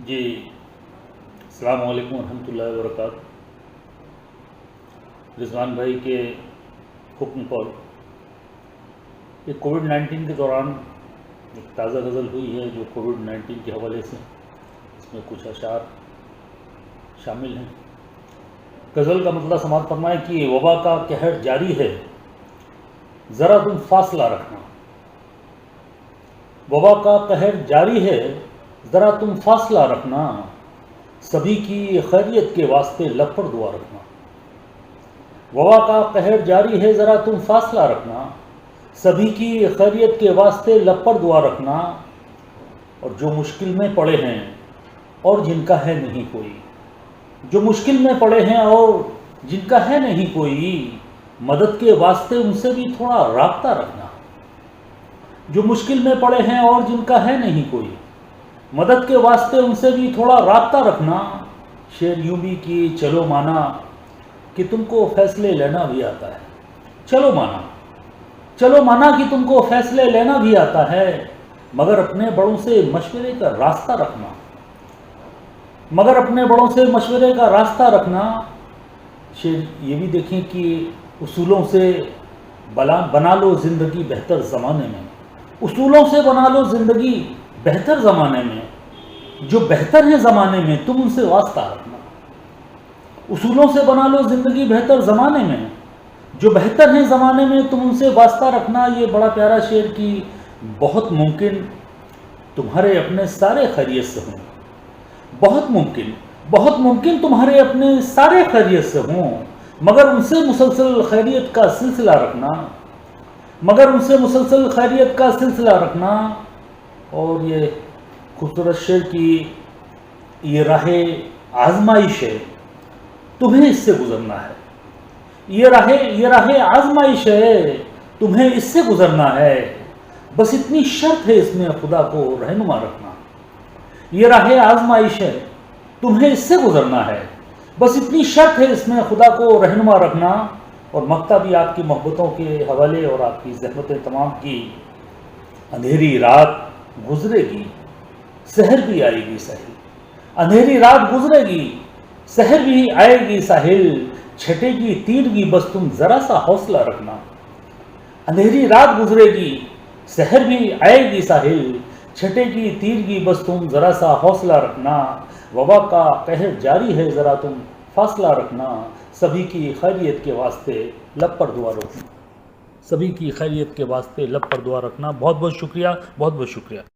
جی السلام علیکم ورحمۃ اللہ وبرکاتہ۔ رضوان بھائی کے حکم پر یہ کووڈ-19 کے دوران ایک تازہ غزل ہوئی ہے جو کووڈ-19 کے حوالے سے، اس میں کچھ اشعار شامل ہیں۔ غزل کا مطلب سماعت فرمائے کہ وبا کا قہر جاری ہے، ذرا تم فاصلہ رکھنا۔ وبا کا قہر جاری ہے، ذرا تم فاصلہ رکھنا، سبھی کی خیریت کے واسطے لب پر دعا رکھنا۔ وبا کا قہر جاری ہے، ذرا تم فاصلہ رکھنا، سبھی کی خیریت کے واسطے لب پر دعا رکھنا۔ اور جو مشکل میں پڑے ہیں اور جن کا ہے نہیں کوئی، جو مشکل میں پڑے ہیں اور جن کا ہے نہیں کوئی، مدد کے واسطے ان سے بھی تھوڑا رابطہ رکھنا۔ جو مشکل میں پڑے ہیں اور جن کا ہے نہیں کوئی، مدد کے واسطے ان سے بھی تھوڑا رابطہ رکھنا۔ شعر یوں بھی کہ چلو مانا کہ تم کو فیصلے لینا بھی آتا ہے، چلو مانا کہ تم کو فیصلے لینا بھی آتا ہے، مگر اپنے بڑوں سے مشورے کا راستہ رکھنا، مگر اپنے بڑوں سے مشورے کا راستہ رکھنا۔ شعر یہ بھی دیکھیں کہ اصولوں سے بنا لو زندگی بہتر زمانے میں، اصولوں سے بنا لو زندگی بہتر زمانے میں، جو بہتر ہے زمانے میں تم ان سے واسطہ رکھنا۔ اصولوں سے بنا لو زندگی بہتر زمانے میں، جو بہتر ہے زمانے میں تم ان سے واسطہ رکھنا۔ یہ بڑا پیارا شعر کہ بہت ممکن تمہارے اپنے سارے خیریت سے ہوں، بہت ممکن تمہارے اپنے سارے خیریت سے ہوں، مگر ان سے مسلسل خیریت کا سلسلہ رکھنا، مگر ان سے مسلسل خیریت کا سلسلہ رکھنا۔ اور یہ خوبصورت شعر کی یہ راہ آزمائش ہے، تمہیں اس سے گزرنا ہے، یہ راہ آزمائش ہے، تمہیں اس سے گزرنا ہے، بس اتنی شرط ہے اس میں خدا کو رہنما رکھنا۔ یہ راہ آزمائش ہے، تمہیں اس سے گزرنا ہے، بس اتنی شرط ہے اس میں خدا کو رہنما رکھنا۔ اور مکتا بھی آپ کی محبتوں کے حوالے اور آپ کی زحمتیں تمام کی۔ اندھیری رات گزرے گی، سحر بھی آئے گی ساحل، اندھیری رات گزرے گی، سحر بھی آئے گی ساحل، چھٹے گی تیرگی بس تم ذرا سا حوصلہ رکھنا۔ اندھیری رات گزرے گی، سحر بھی آئے گی ساحل، چھٹے گی تیرگی بس تم ذرا سا حوصلہ رکھنا۔ وبا کا قہر جاری ہے، ذرا تم فاصلہ رکھنا، سبھی کی خیریت کے واسطے لب پر دعا رکھنا، سبھی کی خیریت کے واسطے لب پر دعا رکھنا۔ بہت بہت شکریہ، بہت بہت شکریہ۔